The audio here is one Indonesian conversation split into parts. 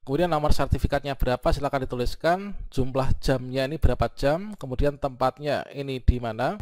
Kemudian nomor sertifikatnya berapa, silakan dituliskan. Jumlah jamnya ini berapa jam, kemudian tempatnya ini di mana.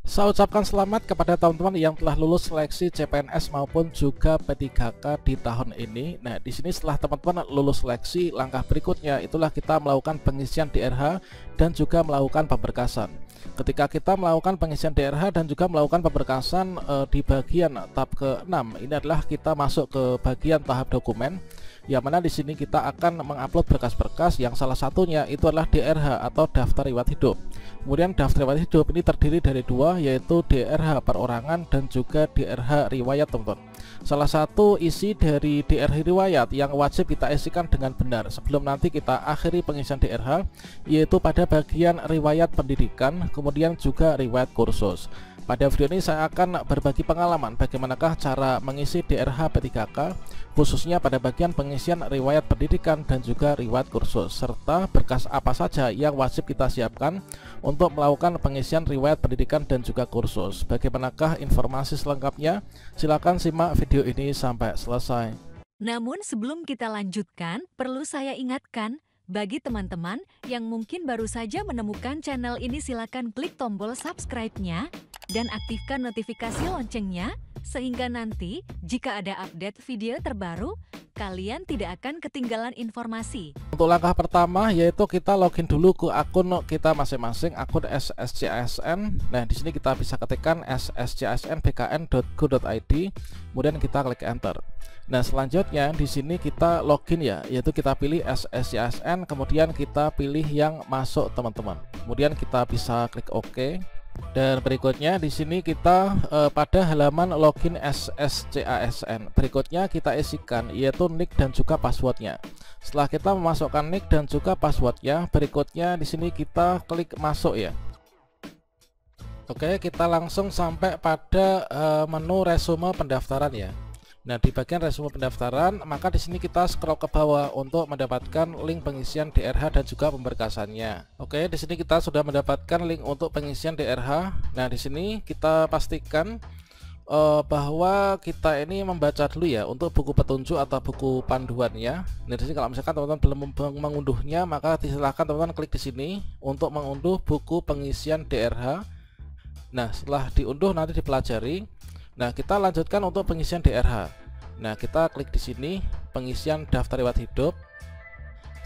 Saya ucapkan selamat kepada teman-teman yang telah lulus seleksi CPNS maupun juga P3K di tahun ini. Nah, di sini setelah teman-teman lulus seleksi, langkah berikutnya itulah kita melakukan pengisian DRH dan juga melakukan pemberkasan. Ketika kita melakukan pengisian DRH dan juga melakukan pemberkasan di bagian tahap ke-6, ini adalah kita masuk ke bagian tahap dokumen, yang mana di sini kita akan mengupload berkas-berkas yang salah satunya itu adalah DRH atau daftar riwayat hidup. Kemudian daftar riwayat hidup ini terdiri dari dua, yaitu DRH perorangan dan juga DRH riwayat, teman-teman. Salah satu isi dari DRH riwayat yang wajib kita isikan dengan benar sebelum nanti kita akhiri pengisian DRH, yaitu pada bagian riwayat pendidikan, kemudian juga riwayat kursus. Pada video ini saya akan berbagi pengalaman bagaimanakah cara mengisi DRH P3K, khususnya pada bagian pengisian riwayat pendidikan dan juga riwayat kursus, serta berkas apa saja yang wajib kita siapkan untuk melakukan pengisian riwayat pendidikan dan juga kursus. Bagaimanakah informasi selengkapnya? Silakan simak video ini sampai selesai. Namun sebelum kita lanjutkan, perlu saya ingatkan, bagi teman-teman yang mungkin baru saja menemukan channel ini, silakan klik tombol subscribe-nya dan aktifkan notifikasi loncengnya, sehingga nanti jika ada update video terbaru, kalian tidak akan ketinggalan informasi. Untuk langkah pertama yaitu kita login dulu ke akun kita masing-masing, akun SSCASN. Nah, di sini kita bisa ketikkan sscsnbkn.go.id, kemudian kita klik enter. Nah, selanjutnya di sini kita login ya, yaitu kita pilih SSCASN, kemudian kita pilih yang masuk, teman-teman. Kemudian kita bisa klik OK. Dan berikutnya di sini kita pada halaman login SSCASN. Berikutnya kita isikan yaitu nick dan juga passwordnya. Setelah kita memasukkan nick dan juga passwordnya, berikutnya di sini kita klik masuk ya. Oke, kita langsung sampai pada menu resume pendaftaran ya. Nah, di bagian resume pendaftaran, maka di sini kita scroll ke bawah untuk mendapatkan link pengisian DRH dan juga pemberkasannya. Oke, di sini kita sudah mendapatkan link untuk pengisian DRH. Nah, di sini kita pastikan bahwa kita ini membaca dulu ya untuk buku petunjuk atau buku panduannya. Nah, di sini kalau misalkan teman-teman belum mengunduhnya, maka silahkan teman-teman klik di sini untuk mengunduh buku pengisian DRH. Nah, setelah diunduh nanti dipelajari. Nah, kita lanjutkan untuk pengisian DRH. Nah, kita klik di sini pengisian daftar riwayat hidup.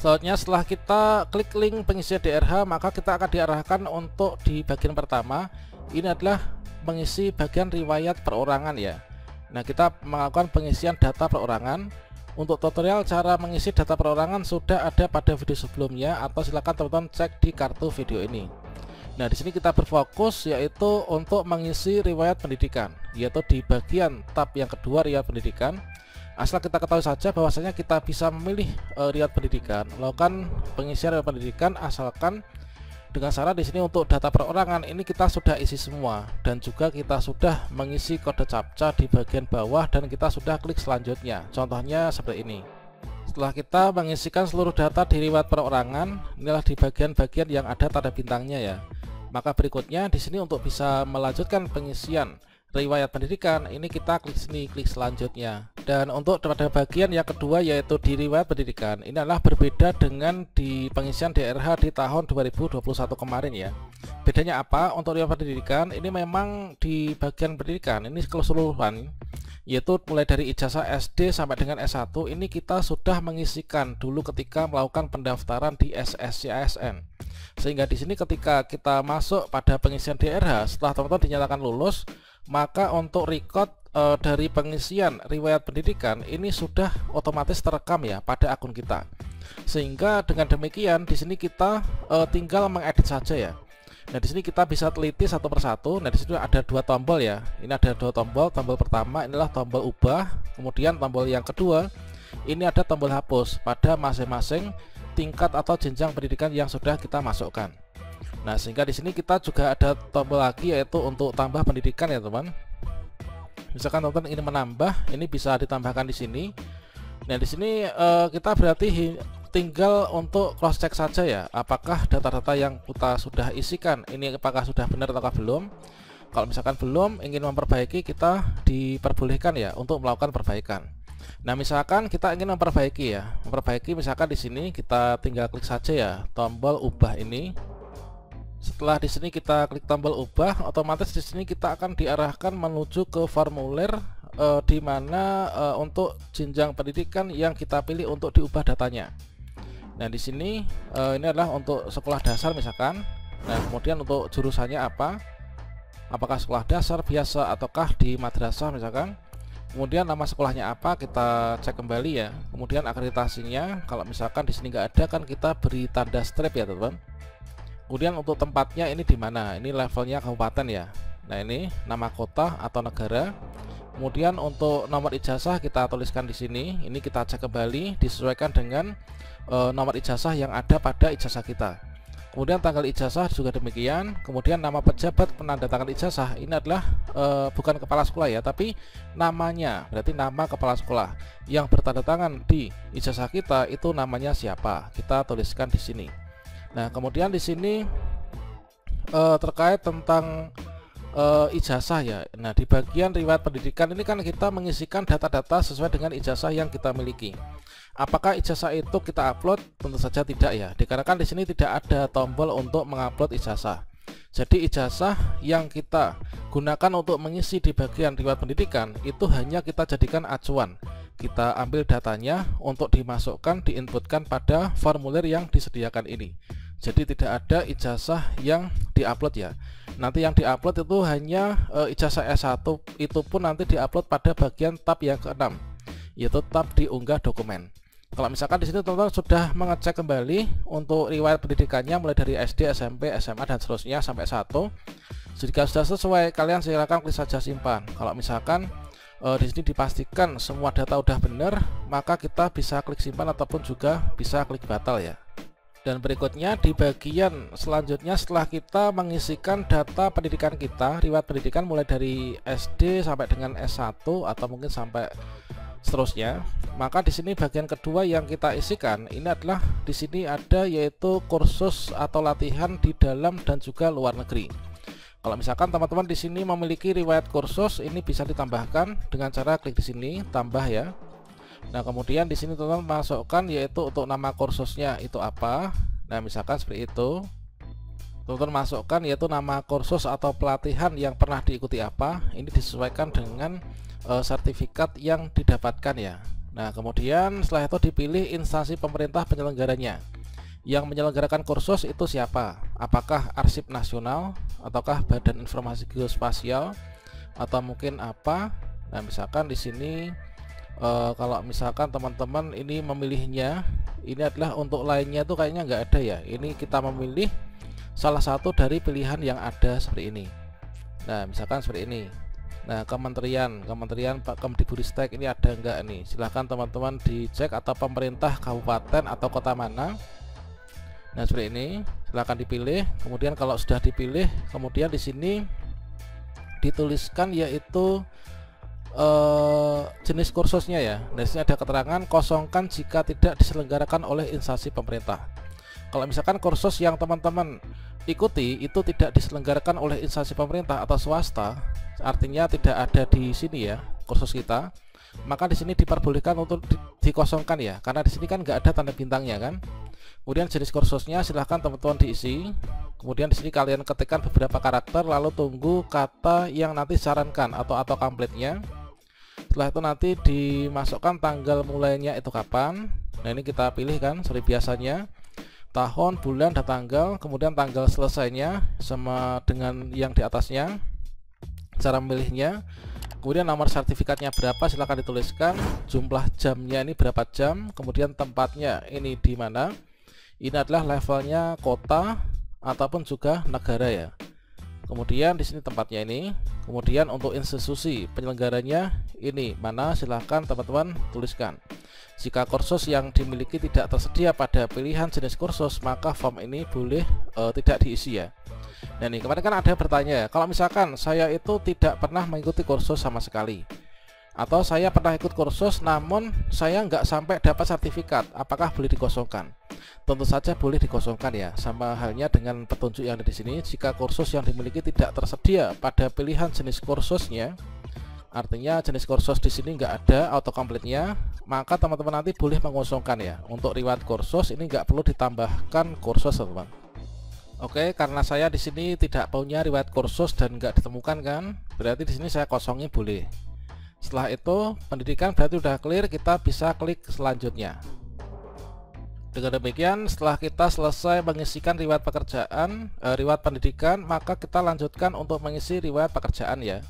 Selanjutnya setelah kita klik link pengisian DRH, maka kita akan diarahkan untuk di bagian pertama. Ini adalah mengisi bagian riwayat perorangan ya. Nah, kita melakukan pengisian data perorangan. Untuk tutorial cara mengisi data perorangan sudah ada pada video sebelumnya, atau silakan teman-teman cek di kartu video ini. Nah, di sini kita berfokus yaitu untuk mengisi riwayat pendidikan, yaitu di bagian tab yang kedua, riwayat pendidikan. Asal kita ketahui saja bahwasanya kita bisa memilih riwayat pendidikan, melakukan pengisian riwayat pendidikan, asalkan dengan syarat di sini untuk data perorangan ini kita sudah isi semua, dan juga kita sudah mengisi kode captcha di bagian bawah, dan kita sudah klik selanjutnya. Contohnya seperti ini. Setelah kita mengisikan seluruh data di riwayat perorangan, inilah di bagian-bagian yang ada tanda bintangnya ya. Maka berikutnya di sini untuk bisa melanjutkan pengisian riwayat pendidikan, ini kita klik sini, klik selanjutnya. Dan untuk pada bagian yang kedua yaitu di riwayat pendidikan, ini adalah berbeda dengan di pengisian DRH di tahun 2021 kemarin ya. Bedanya apa? Untuk riwayat pendidikan ini memang di bagian pendidikan ini keseluruhan, yaitu mulai dari ijazah SD sampai dengan S1 ini kita sudah mengisikan dulu ketika melakukan pendaftaran di SSCASN. Sehingga di sini ketika kita masuk pada pengisian DRH, setelah teman-teman dinyatakan lulus, maka untuk record dari pengisian riwayat pendidikan ini sudah otomatis terekam ya pada akun kita. Sehingga dengan demikian di sini kita tinggal mengedit saja ya. Nah, di sini kita bisa teliti satu persatu. Nah, di sini ada dua tombol ya. Ini ada dua tombol. Tombol pertama inilah tombol ubah, kemudian tombol yang kedua ini ada tombol hapus pada masing-masing tingkat atau jenjang pendidikan yang sudah kita masukkan. Nah, sehingga di sini kita juga ada tombol lagi yaitu untuk tambah pendidikan ya, teman. Misalkan teman-teman ingin menambah, ini bisa ditambahkan di sini. Nah, di sini kita berarti tinggal untuk cross check saja ya, apakah data-data yang kita sudah isikan ini apakah sudah benar atau belum. Kalau misalkan belum ingin memperbaiki, kita diperbolehkan ya untuk melakukan perbaikan. Nah, misalkan kita ingin memperbaiki ya, misalkan di sini kita tinggal klik saja ya tombol ubah ini. Setelah di sini kita klik tombol ubah, otomatis di sini kita akan diarahkan menuju ke formulir di mana untuk jenjang pendidikan yang kita pilih untuk diubah datanya. Nah, di sini ini adalah untuk sekolah dasar misalkan. Nah, kemudian untuk jurusannya apa? Apakah sekolah dasar biasa ataukah di madrasah misalkan. Kemudian nama sekolahnya apa, kita cek kembali ya. Kemudian akreditasinya, kalau misalkan di sini nggak ada kan kita beri tanda strip ya teman-teman. Kemudian untuk tempatnya ini di mana? Ini levelnya kabupaten ya. Nah, ini nama kota atau negara. Kemudian untuk nomor ijazah kita tuliskan di sini. Ini kita cek kembali disesuaikan dengan nomor ijazah yang ada pada ijazah kita. Kemudian tanggal ijazah juga demikian. Kemudian nama pejabat penandatangan ijazah ini adalah bukan kepala sekolah ya, tapi namanya, berarti nama kepala sekolah yang bertanda tangan di ijazah kita itu namanya siapa, kita tuliskan di sini. Nah, kemudian di sini terkait tentang ijazah ya. Nah, di bagian riwayat pendidikan ini kan kita mengisikan data-data sesuai dengan ijazah yang kita miliki. Apakah ijazah itu kita upload? Tentu saja tidak ya, dikarenakan di sini tidak ada tombol untuk mengupload ijazah. Jadi ijazah yang kita gunakan untuk mengisi di bagian riwayat pendidikan itu hanya kita jadikan acuan. Kita ambil datanya untuk dimasukkan, diinputkan pada formulir yang disediakan ini. Jadi tidak ada ijazah yang diupload ya. Nanti yang diupload itu hanya ijazah S1, itu pun nanti diupload pada bagian tab yang ke-6, yaitu tab diunggah dokumen. Kalau misalkan di sini teman-teman sudah mengecek kembali untuk riwayat pendidikannya mulai dari SD, SMP, SMA dan seterusnya sampai S1. Jika sudah sesuai, kalian silakan klik saja simpan. Kalau misalkan di sini dipastikan semua data udah benar, maka kita bisa klik simpan ataupun juga bisa klik batal ya. Dan berikutnya di bagian selanjutnya, setelah kita mengisikan data pendidikan kita, riwayat pendidikan mulai dari SD sampai dengan S1 atau mungkin sampai seterusnya, maka di sini bagian kedua yang kita isikan ini adalah di sini ada yaitu kursus atau latihan di dalam dan juga luar negeri. Kalau misalkan teman-teman di sini memiliki riwayat kursus, ini bisa ditambahkan dengan cara klik di sini tambah ya. Nah, kemudian di sini teman-teman masukkan yaitu untuk nama kursusnya itu apa. Nah, misalkan seperti itu. Teman-teman masukkan yaitu nama kursus atau pelatihan yang pernah diikuti apa. Ini disesuaikan dengan sertifikat yang didapatkan ya. Nah, kemudian setelah itu dipilih instansi pemerintah penyelenggaranya. Yang menyelenggarakan kursus itu siapa? Apakah Arsip Nasional ataukah Badan Informasi Geospasial atau mungkin apa? Nah, misalkan di sini kalau misalkan teman-teman ini memilihnya, ini adalah untuk lainnya itu kayaknya nggak ada ya. Ini kita memilih salah satu dari pilihan yang ada seperti ini. Nah, misalkan seperti ini. Nah, kementerian Pak Kemdikbudristek ini ada enggak nih? Silahkan teman-teman dicek, atau pemerintah kabupaten atau kota mana. Nah, seperti ini, silahkan dipilih. Kemudian kalau sudah dipilih, kemudian di sini dituliskan yaitu jenis kursusnya ya. Nah, di sini ada keterangan kosongkan jika tidak diselenggarakan oleh instansi pemerintah. Kalau misalkan kursus yang teman-teman ikuti itu tidak diselenggarakan oleh instansi pemerintah atau swasta, artinya tidak ada di sini ya kursus kita, maka di sini diperbolehkan untuk dikosongkan ya, karena di sini kan nggak ada tanda bintangnya kan. Kemudian jenis kursusnya silahkan teman-teman diisi. Kemudian di sini kalian ketikkan beberapa karakter, lalu tunggu kata yang nanti disarankan atau template-nya. Setelah itu nanti dimasukkan tanggal mulainya itu kapan. Nah, ini kita pilih kan seperti biasanya, tahun, bulan, dan tanggal. Kemudian tanggal selesainya sama dengan yang di atasnya, cara memilihnya. Kemudian nomor sertifikatnya berapa, silahkan dituliskan. Jumlah jamnya ini berapa jam. Kemudian tempatnya ini di mana. Ini adalah levelnya kota ataupun juga negara ya. Kemudian di sini tempatnya ini. Kemudian untuk institusi penyelenggaranya ini mana, silahkan teman-teman tuliskan. Jika kursus yang dimiliki tidak tersedia pada pilihan jenis kursus, maka form ini boleh tidak diisi ya. Nah, nih kemarin kan ada bertanya, kalau misalkan saya itu tidak pernah mengikuti kursus sama sekali, atau saya pernah ikut kursus namun saya nggak sampai dapat sertifikat, apakah boleh dikosongkan? tentu saja boleh dikosongkan ya. Sama halnya dengan petunjuk yang ada di sini, jika kursus yang dimiliki tidak tersedia pada pilihan jenis kursusnya, artinya jenis kursus di sini nggak ada autocomplete-nya, maka teman-teman nanti boleh mengosongkan ya. Untuk riwayat kursus ini nggak perlu ditambahkan kursus, teman-teman. Oke, karena saya di sini tidak punya riwayat kursus dan nggak ditemukan kan, berarti di sini saya kosongin boleh. Setelah itu pendidikan berarti udah clear, kita bisa klik selanjutnya. Dengan demikian, setelah kita selesai mengisikan riwayat pekerjaan, riwayat pendidikan, maka kita lanjutkan untuk mengisi riwayat pekerjaan ya.